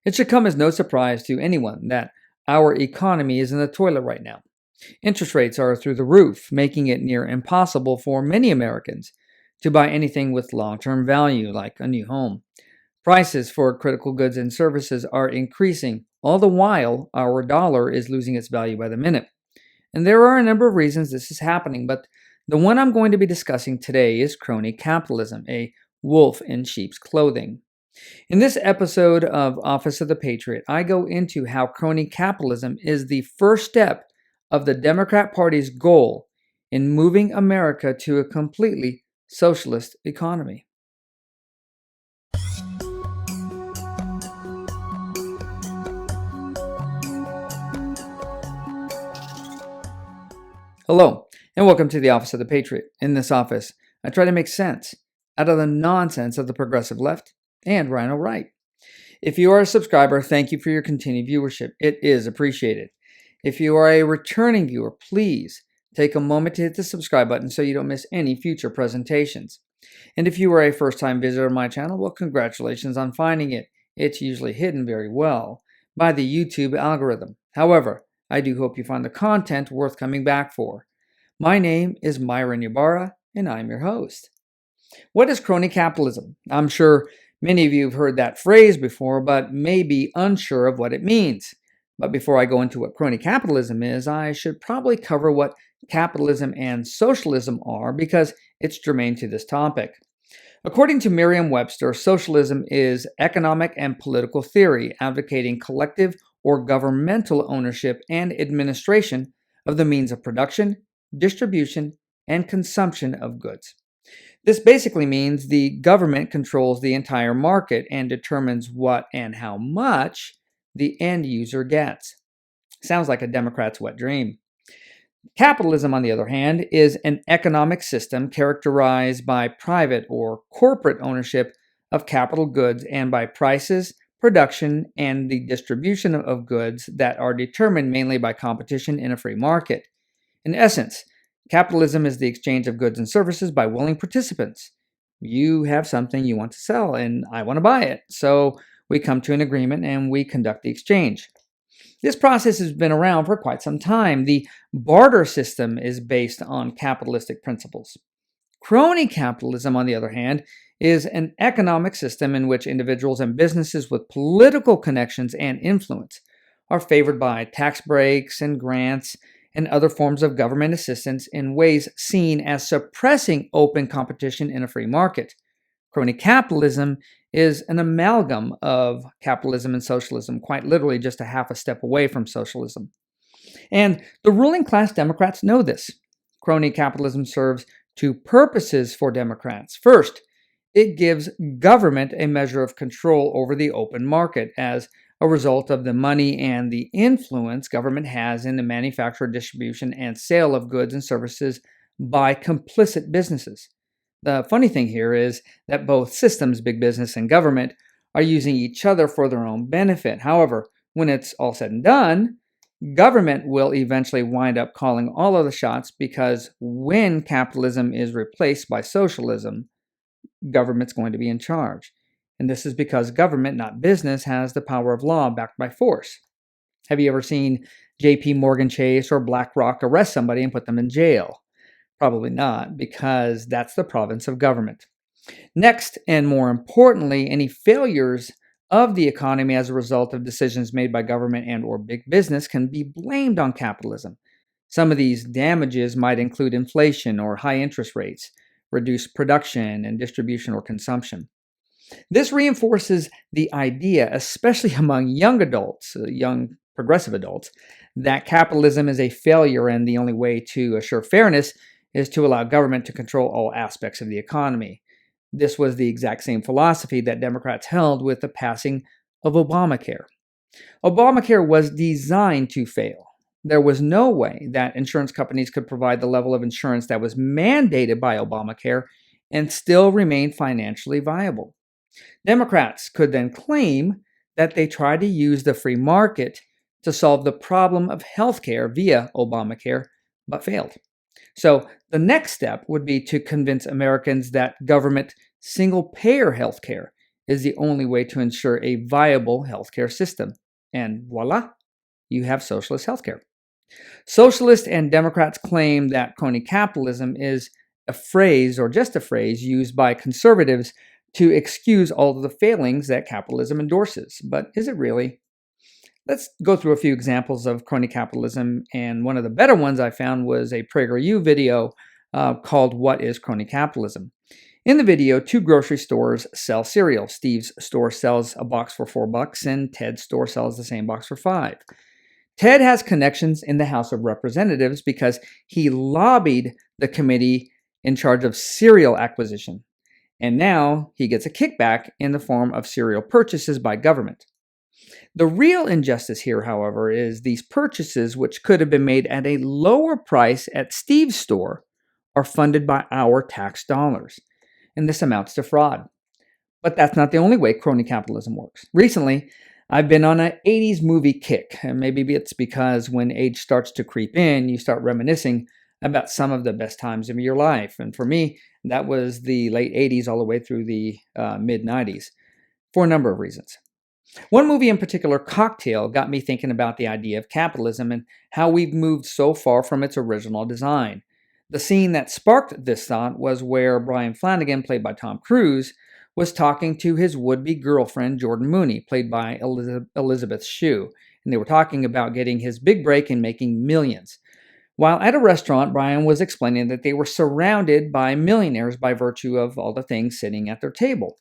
It should come as no surprise to anyone that our economy is in the toilet right now. Interest rates are through the roof, making it near impossible for many Americans to buy anything with long-term value like a new home. Prices for critical goods and services are increasing, all the while our dollar is losing its value by the minute. And there are a number of reasons this is happening, but the one I'm going to be discussing today is crony capitalism, a wolf in sheep's clothing. In this episode of Office of the Patriot, I go into how crony capitalism is the first step of the Democrat Party's goal in moving America to a completely socialist economy. Hello, and welcome to the Office of the Patriot. In this office, I try to make sense out of the nonsense of the progressive left and rhino right. If you are a subscriber, thank you for your continued viewership. It is appreciated. If you are a returning viewer, please take a moment to hit the subscribe button so you don't miss any future presentations. And if you are a first-time visitor to my channel, well, congratulations on finding it. It's usually hidden very well by the YouTube algorithm. However, I do hope you find the content worth coming back for. My name is Myron Ybarra, and I'm your host. What is crony capitalism? I'm sure many of you have heard that phrase before, but may be unsure of what it means. But before I go into what crony capitalism is, I should probably cover what capitalism and socialism are because it's germane to this topic. According to Merriam-Webster, socialism is economic and political theory advocating collective or governmental ownership and administration of the means of production, distribution, and consumption of goods. This basically means the government controls the entire market and determines what and how much the end user gets. Sounds like a Democrat's wet dream. Capitalism, on the other hand, is an economic system characterized by private or corporate ownership of capital goods and by prices, production, and the distribution of goods that are determined mainly by competition in a free market. In essence, capitalism is the exchange of goods and services by willing participants. You have something you want to sell, and I want to buy it. So we come to an agreement and we conduct the exchange. This process has been around for quite some time. The barter system is based on capitalistic principles. Crony capitalism, on the other hand, is an economic system in which individuals and businesses with political connections and influence are favored by tax breaks and grants and other forms of government assistance in ways seen as suppressing open competition in a free market. Crony capitalism is an amalgam of capitalism and socialism, quite literally just a half a step away from socialism. And the ruling class Democrats know this. Crony capitalism serves two purposes for Democrats. First, it gives government a measure of control over the open market as a result of the money and the influence government has in the manufacture, distribution, and sale of goods and services by complicit businesses. The funny thing here is that both systems, big business and government, are using each other for their own benefit. However, when it's all said and done, government will eventually wind up calling all of the shots because when capitalism is replaced by socialism, government's going to be in charge. And this is because government, not business, has the power of law backed by force. Have you ever seen J.P. Morgan Chase or BlackRock arrest somebody and put them in jail? Probably not, because that's the province of government. Next, and more importantly, any failures of the economy as a result of decisions made by government and or big business can be blamed on capitalism. Some of these damages might include inflation or high interest rates, reduced production and distribution or consumption. This reinforces the idea, especially among young adults, young progressive adults, that capitalism is a failure and the only way to assure fairness is to allow government to control all aspects of the economy. This was the exact same philosophy that Democrats held with the passing of Obamacare. Obamacare was designed to fail. There was no way that insurance companies could provide the level of insurance that was mandated by Obamacare and still remain financially viable. Democrats could then claim that they tried to use the free market to solve the problem of healthcare via Obamacare, but failed. So the next step would be to convince Americans that government single-payer healthcare is the only way to ensure a viable healthcare system. And voila, you have socialist healthcare. Socialists and Democrats claim that crony capitalism is a phrase, or just a phrase, used by conservatives to excuse all of the failings that capitalism endorses. But is it really? Let's go through a few examples of crony capitalism, and one of the better ones I found was a PragerU video called What is Crony Capitalism? In the video, two grocery stores sell cereal. Steve's store sells a box for $4, and Ted's store sells the same box for $5. Ted has connections in the House of Representatives because he lobbied the committee in charge of cereal acquisition, and now he gets a kickback in the form of cereal purchases by government. The real injustice here, however, is these purchases, which could have been made at a lower price at Steve's store, are funded by our tax dollars, and this amounts to fraud. But that's not the only way crony capitalism works. Recently, I've been on an 80s movie kick, and maybe it's because when age starts to creep in, you start reminiscing about some of the best times of your life. And for me, that was the late 80s all the way through the mid 90s, for a number of reasons. One movie in particular, Cocktail, got me thinking about the idea of capitalism and how we've moved so far from its original design. The scene that sparked this thought was where Brian Flanagan, played by Tom Cruise, was talking to his would-be girlfriend, Jordan Mooney, played by Elizabeth Shue, and they were talking about getting his big break and making millions. While at a restaurant, Brian was explaining that they were surrounded by millionaires by virtue of all the things sitting at their table.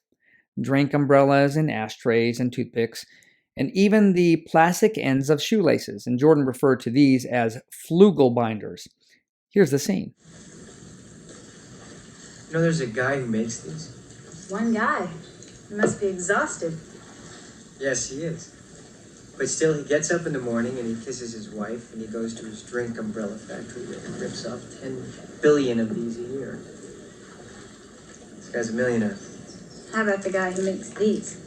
Drink umbrellas and ashtrays and toothpicks, and even the plastic ends of shoelaces, and Jordan referred to these as flugel binders. Here's the scene. You know, there's a guy who makes these. One guy. He must be exhausted. Yes, he is. But still, he gets up in the morning and he kisses his wife and he goes to his drink umbrella factory where he rips off 10 billion of these a year. This guy's a millionaire. How about the guy who makes these?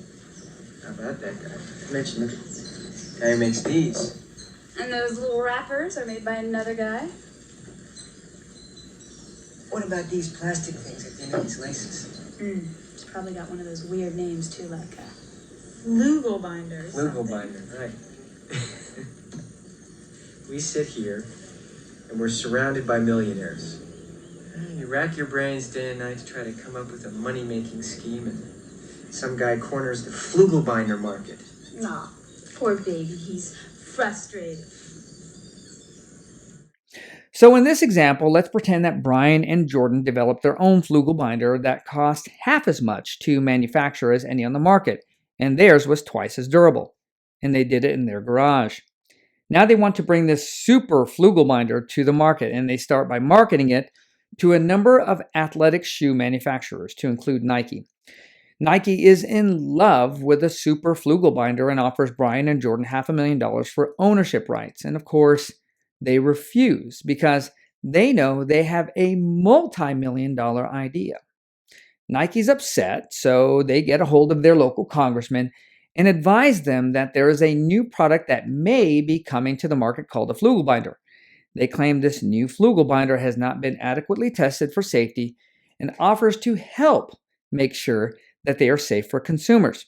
How about that guy? I mentioned the guy who makes these. And those little wrappers are made by another guy? What about these plastic things at the end of these laces? It's probably got one of those weird names too, like flugel binder. Flugel binder, right. We sit here and we're surrounded by millionaires. You rack your brains day and night to try to come up with a money-making scheme, and some guy corners the flugel binder market. Aw, poor baby, he's frustrated. So in this example, let's pretend that Brian and Jordan developed their own flugel binder that cost half as much to manufacture as any on the market, and theirs was twice as durable, and they did it in their garage. Now they want to bring this super flugel binder to the market, and they start by marketing it to a number of athletic shoe manufacturers, to include Nike. Nike is in love with the super flugel binder and offers Brian and Jordan $500,000 for ownership rights. And of course, they refuse because they know they have a multi-million-dollar idea. Nike's upset, so they get a hold of their local congressman and advise them that there is a new product that may be coming to the market called a flugel binder. They claim this new flugel binder has not been adequately tested for safety and offers to help make sure that they are safe for consumers.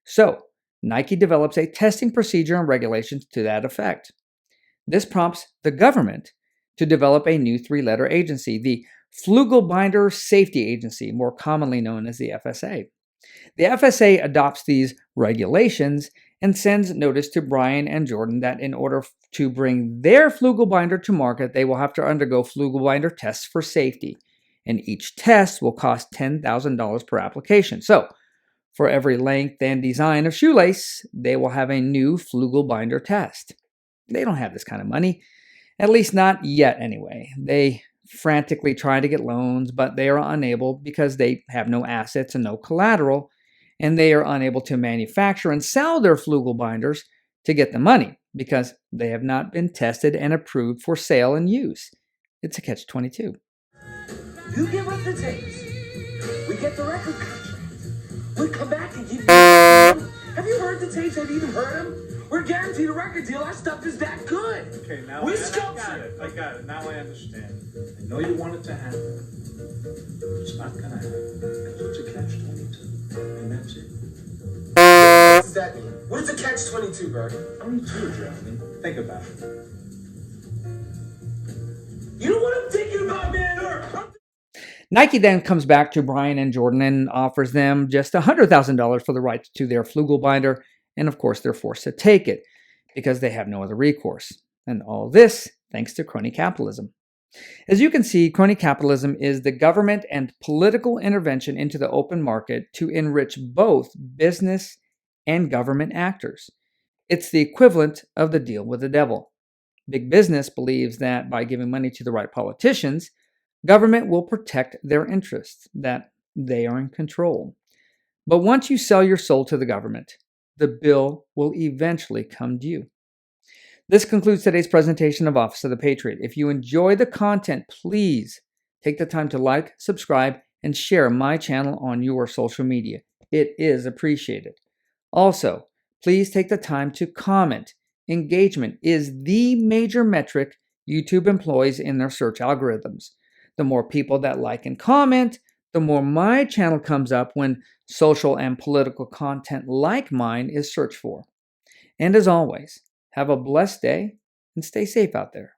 So, Nike develops a testing procedure and regulations to that effect. This prompts the government to develop a new three-letter agency, the Flugel Binder Safety Agency, more commonly known as the FSA. The FSA adopts these regulations and sends notice to Brian and Jordan that in order to bring their flugel binder to market, they will have to undergo flugel binder tests for safety, and each test will cost $10,000 per application. So, for every length and design of shoelace, they will have a new flugel binder test. They don't have this kind of money, at least not yet anyway. They frantically try to get loans, but they are unable because they have no assets and no collateral, and they are unable to manufacture and sell their flugel binders to get the money because they have not been tested and approved for sale and use. It's a catch-22. You give up the tapes, we get the record contract. We come back and give you Have you heard the tapes? Have you even heard them? We're guaranteed a record deal. Our stuff is that good. Okay, now we I got it. Now I understand. I know you want it to happen. It's not gonna happen. It's a catch-22, and that's it. What is a catch-22, Bernie? Only two, Jeremy. Think about it. You know what I'm thinking about, man? Nike then comes back to Brian and Jordan and offers them just $100,000 for the rights to their Flugel binder, and of course they're forced to take it because they have no other recourse. And all this thanks to crony capitalism. As you can see, crony capitalism is the government and political intervention into the open market to enrich both business and government actors. It's the equivalent of the deal with the devil. Big business believes that by giving money to the right politicians, government will protect their interests, that they are in control. But once you sell your soul to the government, the bill will eventually come due. This concludes today's presentation of Office of the Patriot. If you enjoy the content, please take the time to like, subscribe, and share my channel on your social media. It is appreciated. Also, please take the time to comment. Engagement is the major metric YouTube employs in their search algorithms. The more people that like and comment, the more my channel comes up when social and political content like mine is searched for. And as always, have a blessed day and stay safe out there.